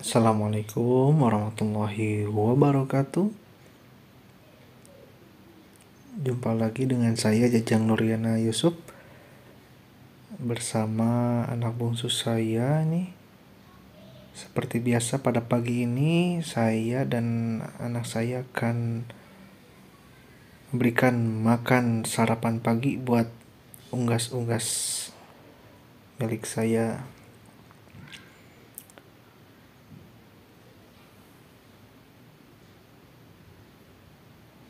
Assalamualaikum warahmatullahi wabarakatuh. Jumpa lagi dengan saya Jajang Nuriana Yusuf bersama anak bungsu saya nih. Seperti biasa pada pagi ini saya dan anak saya akan memberikan makan sarapan pagi buat unggas-unggas milik saya.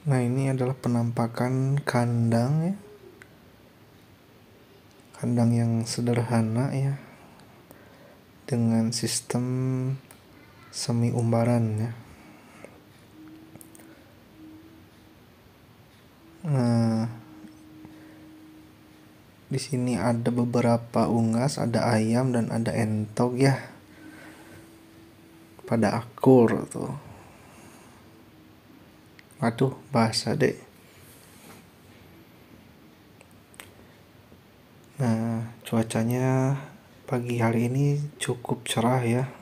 Nah, ini adalah penampakan kandang ya. Kandang yang sederhana ya. Dengan sistem semi umbaran ya. Nah, di sini ada beberapa unggas, ada ayam dan ada entok ya. Pada akur tuh. Aduh, basah deh. Nah, cuacanya pagi hari ini cukup cerah ya.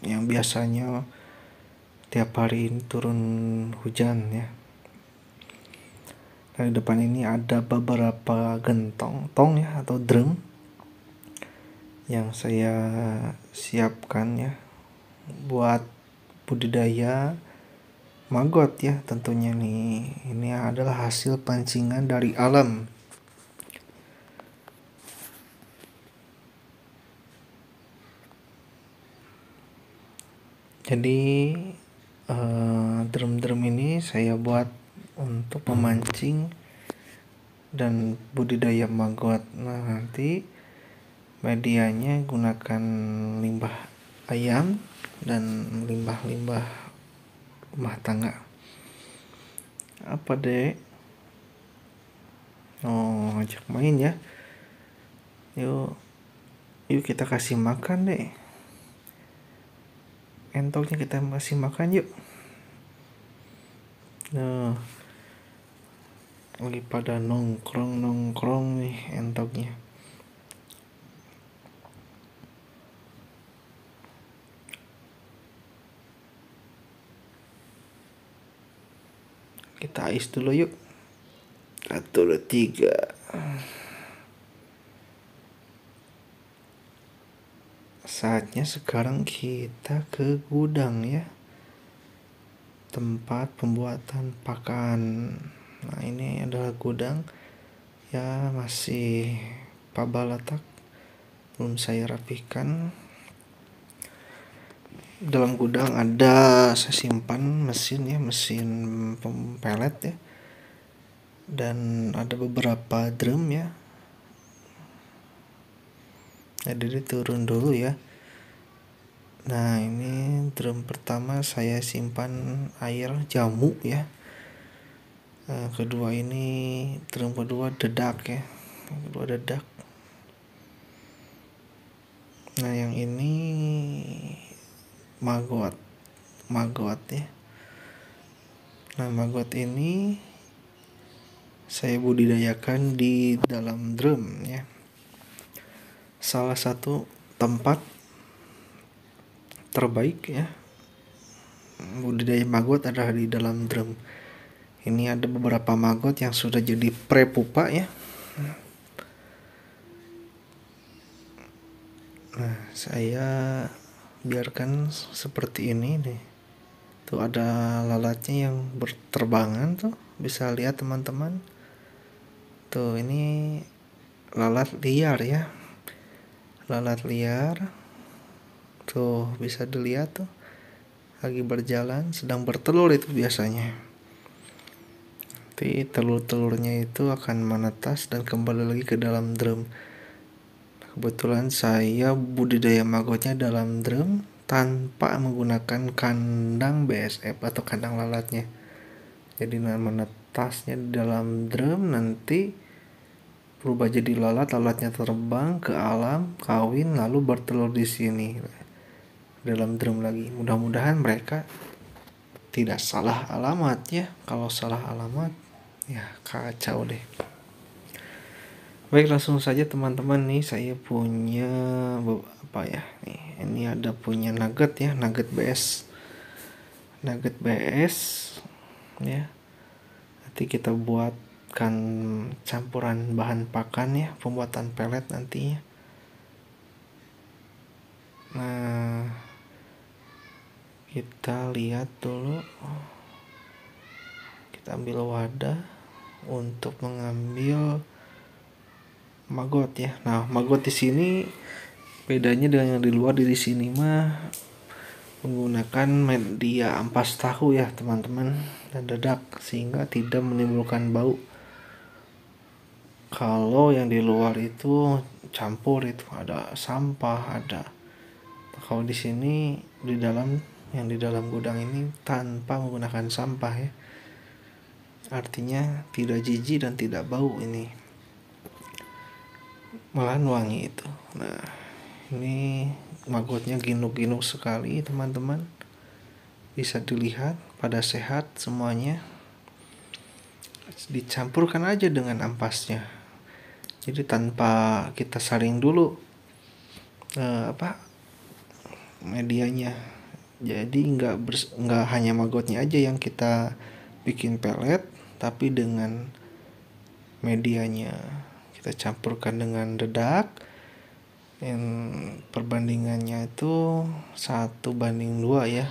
Yang biasanya tiap hari ini turun hujan ya. Nah, di depan ini ada beberapa gentong, tong ya atau drum yang saya siapkan ya buat budidaya maggot ya tentunya nih. Ini adalah hasil pancingan dari alam. Jadi drum-drum ini saya buat untuk memancing dan budidaya maggot. Nah, nanti medianya gunakan limbah ayam dan limbah-limbah rumah tangga. Apa deh? Oh, ajak main ya. Yuk kita kasih makan deh. Entoknya kita kasih makan yuk. Nah, lagi pada nongkrong nih entoknya. Kita ais dulu yuk. 1, 2, 3. Saatnya sekarang kita ke gudang ya. Tempat pembuatan pakan. Nah, ini adalah gudang ya, masih pabalatak, belum saya rapikan. Dalam gudang ada saya simpan mesin ya, mesin pelet ya, dan ada beberapa drum ya. Jadi turun dulu ya. Nah, ini drum pertama saya simpan air jamu ya. Kedua ini drum kedua dedak ya. Kedua dedak. Nah, yang ini maggot ya. Nah, maggot ini saya budidayakan di dalam drum ya. Salah satu tempat terbaik ya budidaya maggot adalah di dalam drum. Ini ada beberapa maggot yang sudah jadi prepupa ya. Nah, saya biarkan seperti ini nih. Tuh ada lalatnya yang berterbangan tuh, bisa lihat teman-teman. Tuh, ini lalat liar ya. Lalat liar. Tuh, bisa dilihat tuh. Lagi berjalan, sedang bertelur itu biasanya. Nanti telur-telurnya itu akan menetas dan kembali lagi ke dalam drum. Kebetulan saya budidaya maggotnya dalam drum tanpa menggunakan kandang BSF atau kandang lalatnya. Jadi menetasnya di dalam drum, nanti berubah jadi lalatnya terbang ke alam, kawin, lalu bertelur di sini dalam drum lagi. Mudah-mudahan mereka tidak salah alamat ya. Kalau salah alamat ya kacau deh. Baik, langsung saja teman-teman nih, saya punya apa ya nih, ini ada punya nugget ya, nugget BS ya. Nanti kita buatkan campuran bahan pakan ya, pembuatan pelet nantinya. Nah, kita lihat dulu, kita ambil wadah untuk mengambil maggot ya. Nah, maggot di sini bedanya dengan yang di luar, di sini mah menggunakan media ampas tahu ya teman-teman, dan dedak, sehingga tidak menimbulkan bau. Kalau yang di luar itu campur, itu ada sampah, ada. Kalau di sini di dalam gudang ini tanpa menggunakan sampah ya. Artinya tidak jijik dan tidak bau ini. Malahan wangi itu. Nah, ini maggotnya ginuk-ginuk sekali teman-teman. Bisa dilihat pada sehat semuanya. Dicampurkan aja dengan ampasnya. Jadi tanpa kita saring dulu medianya. Jadi nggak hanya maggotnya aja yang kita bikin pelet, tapi dengan medianya kita campurkan dengan dedak. Yang perbandingannya itu 1:2 ya.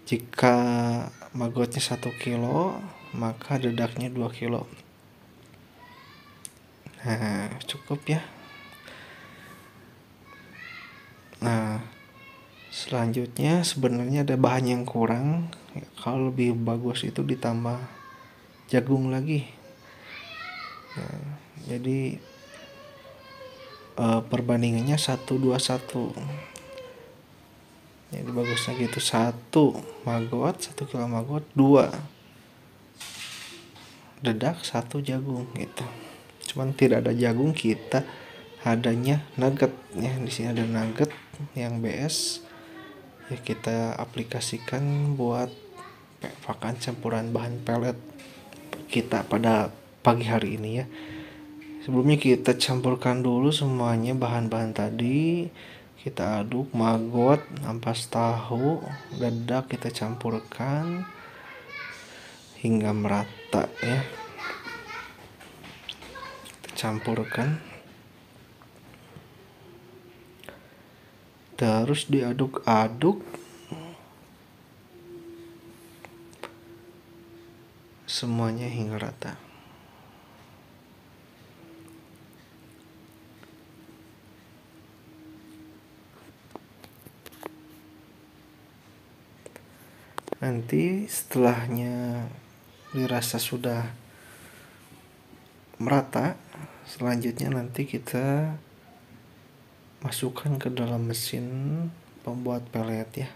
Jika maggotnya 1 kilo, maka dedaknya 2 kilo. Nah, cukup ya. Nah, selanjutnya sebenarnya ada bahan yang kurang. Kalau lebih bagus itu ditambah jagung lagi. Nah, jadi perbandingannya 1:1. Jadi bagusnya gitu, 1 kilo maggot, 2 dedak, 1 jagung gitu. Cuman tidak ada jagung, kita adanya nugget ya. Di sini ada nugget yang BS ya, kita aplikasikan buat pakan campuran bahan pelet kita pada pagi hari ini ya. Sebelumnya kita campurkan dulu semuanya bahan-bahan tadi. Kita aduk maggot, ampas tahu, dedak, kita campurkan hingga merata ya. Kita campurkan. Terus diaduk-aduk semuanya hingga rata. Nanti setelahnya dirasa sudah merata, selanjutnya nanti kita masukkan ke dalam mesin pembuat pelet ya.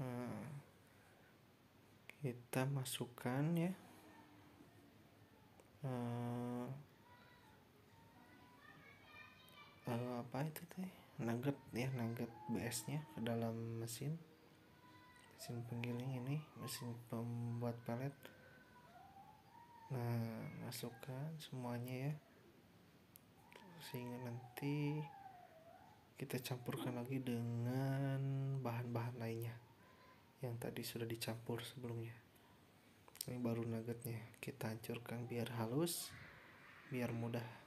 Nah, kita masukkan ya apa itu teh, nugget ya, nugget BS nya ke dalam mesin penggiling ini, mesin pembuat pelet. Nah, masukkan semuanya ya, sehingga nanti kita campurkan lagi dengan bahan-bahan lainnya yang tadi sudah dicampur sebelumnya. Ini baru nuggetnya, kita hancurkan biar halus, biar mudah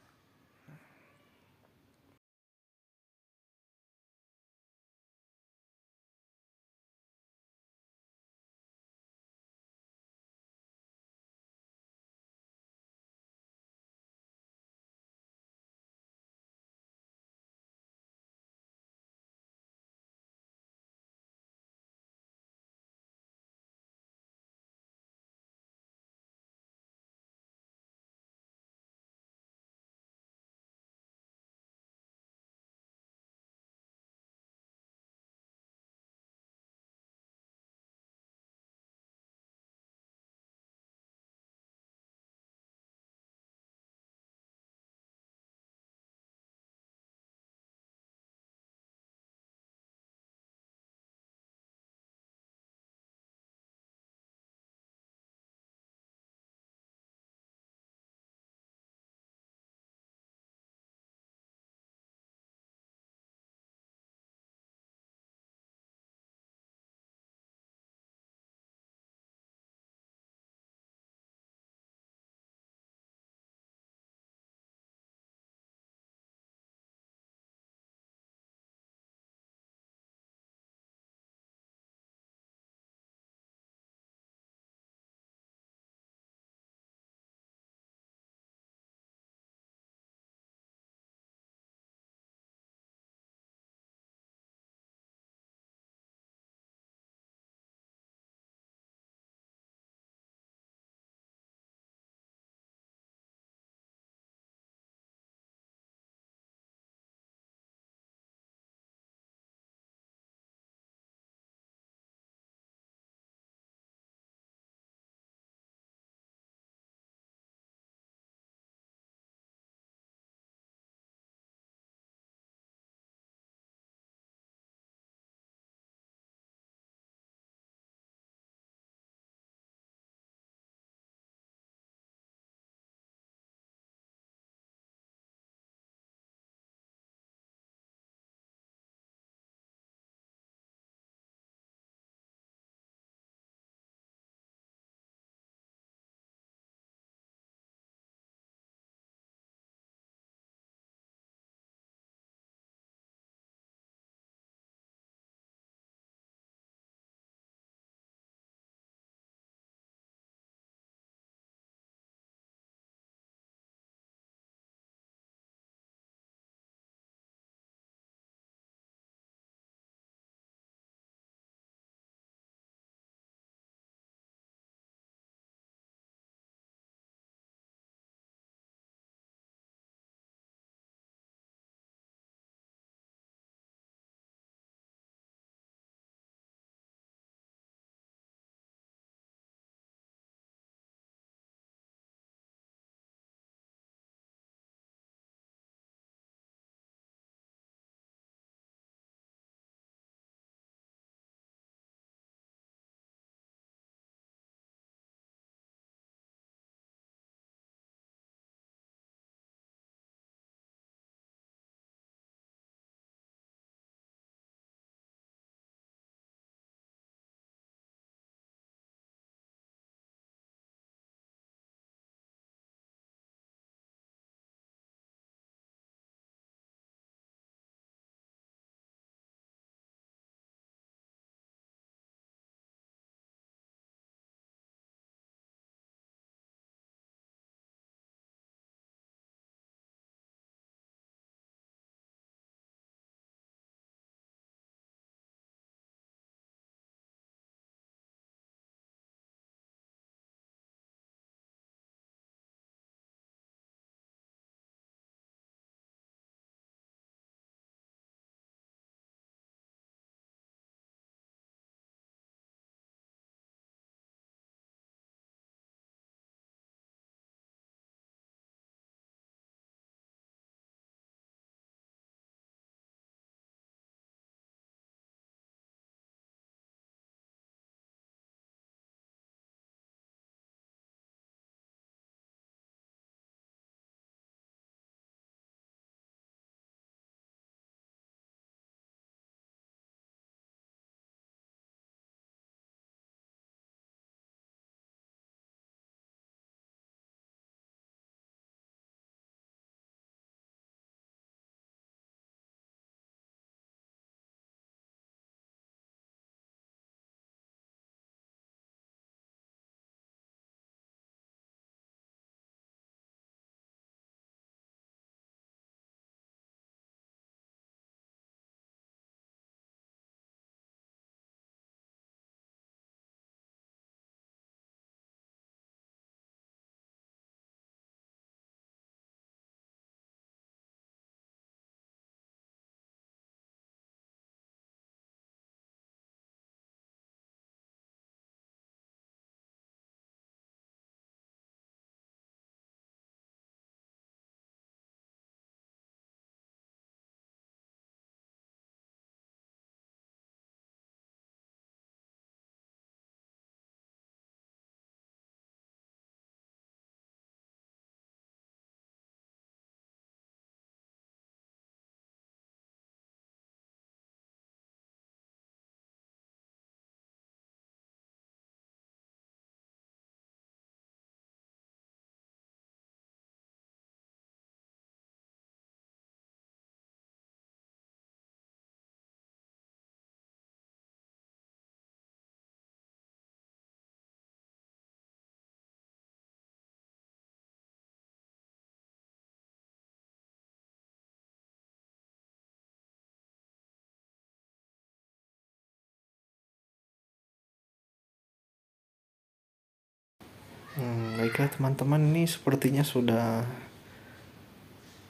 Baiklah teman-teman, ini sepertinya sudah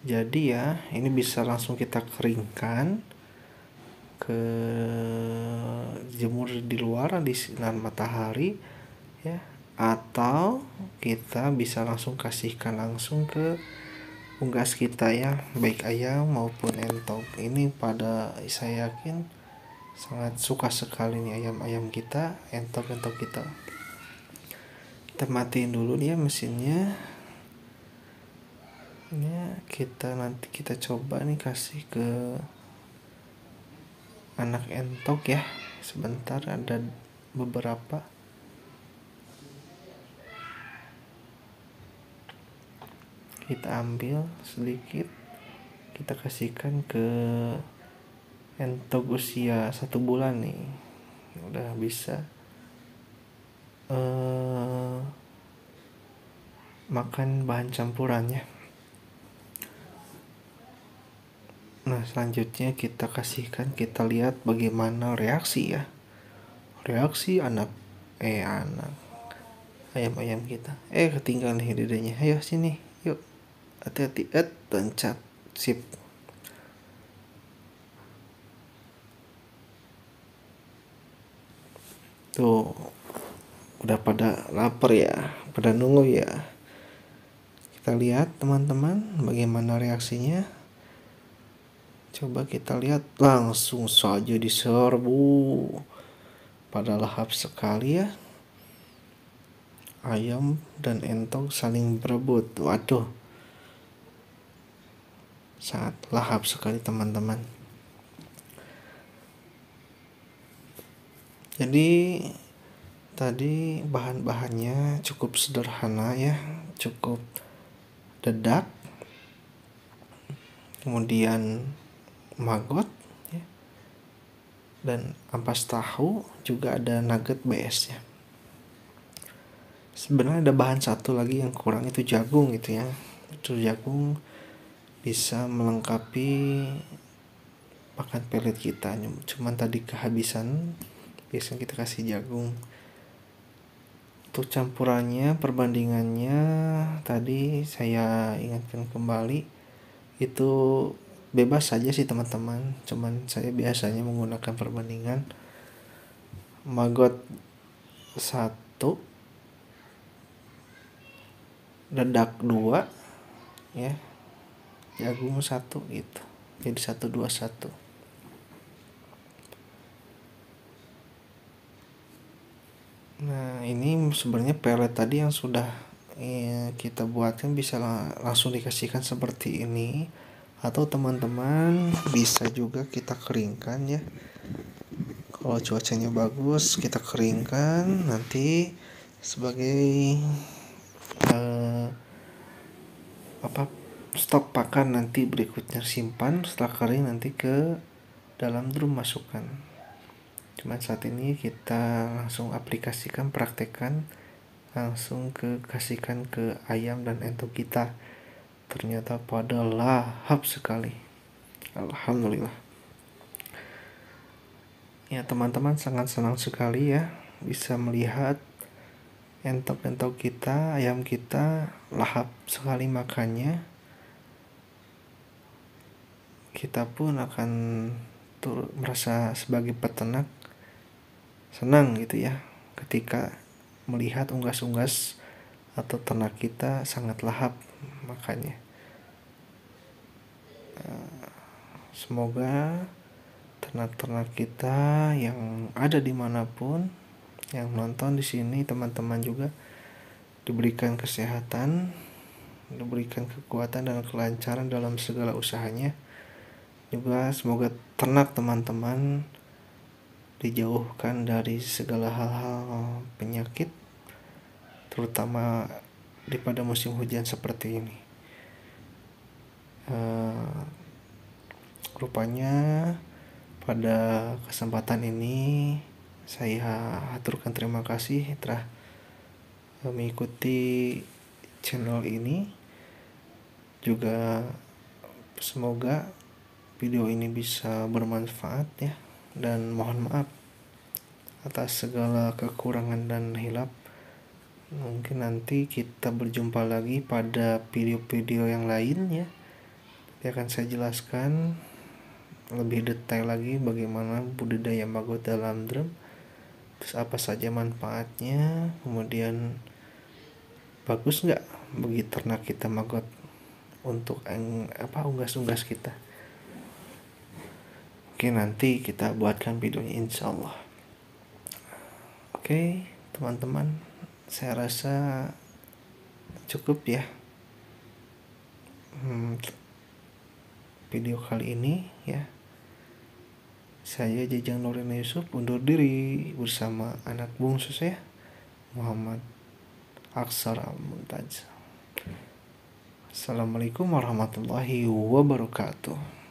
jadi ya. Ini bisa langsung kita keringkan, ke jemur di luar di sinar matahari ya, atau kita bisa langsung kasihkan langsung ke unggas kita ya, baik ayam maupun entok. Ini pada saya yakin sangat suka sekali nih ayam-ayam kita, entok-entok kita. Kita matiin dulu dia mesinnya ya. Nanti kita coba nih kasih ke anak entok ya. Sebentar, ada beberapa. Kita ambil sedikit, kita kasihkan ke entok usia 1 bulan nih. Udah bisa makan bahan campurannya. Nah, selanjutnya kita kasihkan, kita lihat bagaimana reaksi ya. Reaksi anak ayam-ayam kita. Ketinggalan nih dedenya. Ayo sini, yuk. Hati-hati, loncat. Sip. Tuh, udah pada lapar ya, pada nunggu ya. Kita lihat teman-teman bagaimana reaksinya. Coba kita lihat, langsung saja diserbu. Pada lahap sekali ya. Ayam dan entok saling berebut. Waduh, sangat lahap sekali teman-teman. Jadi tadi bahan-bahannya cukup sederhana ya, cukup dedak, kemudian maggot ya, dan ampas tahu, juga ada nugget BS ya. Sebenarnya ada bahan satu lagi yang kurang, itu jagung gitu ya. Itu jagung bisa melengkapi makan pelet kita, cuman tadi kehabisan. Biasanya kita kasih jagung. Untuk campurannya, perbandingannya tadi saya ingatkan kembali, itu bebas saja sih teman-teman, cuman saya biasanya menggunakan perbandingan maggot 1, dedak 2 ya, jagung 1 gitu. Jadi 1 2 1. Nah, ini sebenarnya pelet tadi yang sudah kita buatkan bisa langsung dikasihkan seperti ini, atau teman-teman bisa juga kita keringkan ya. Kalau cuacanya bagus, kita keringkan nanti sebagai stok pakan nanti berikutnya. Simpan setelah kering, nanti ke dalam drum masukkan. Cuman saat ini kita langsung aplikasikan, praktekkan, langsung kasihkan ke ayam dan entok kita. Ternyata pada lahap sekali. Alhamdulillah. Ya teman-teman, sangat senang sekali ya bisa melihat entok-entok kita, ayam kita lahap sekali makannya. Kita pun akan merasa sebagai peternak senang gitu ya, ketika melihat unggas-unggas atau ternak kita sangat lahap makannya. Semoga ternak-ternak kita yang ada dimanapun yang nonton di sini, teman-teman juga diberikan kesehatan, diberikan kekuatan dan kelancaran dalam segala usahanya. Juga semoga ternak teman-teman dijauhkan dari segala hal-hal penyakit, terutama pada musim hujan seperti ini. Rupanya pada kesempatan ini saya aturkan terima kasih telah mengikuti channel ini. Juga semoga video ini bisa bermanfaat ya, dan mohon maaf atas segala kekurangan dan hilap Mungkin nanti kita berjumpa lagi pada video-video yang lain ya. Nanti akan saya jelaskan lebih detail lagi bagaimana budidaya maggot dalam drum, terus apa saja manfaatnya, kemudian bagus nggak bagi ternak kita maggot untuk unggas-unggas kita. Oke, nanti kita buatkan videonya insyaallah. Oke teman-teman, saya rasa cukup ya video kali ini ya. Saya Jajang Nurina Yusuf undur diri bersama anak bungsu saya Muhammad Aksar Al-Muntaj. Assalamualaikum warahmatullahi wabarakatuh.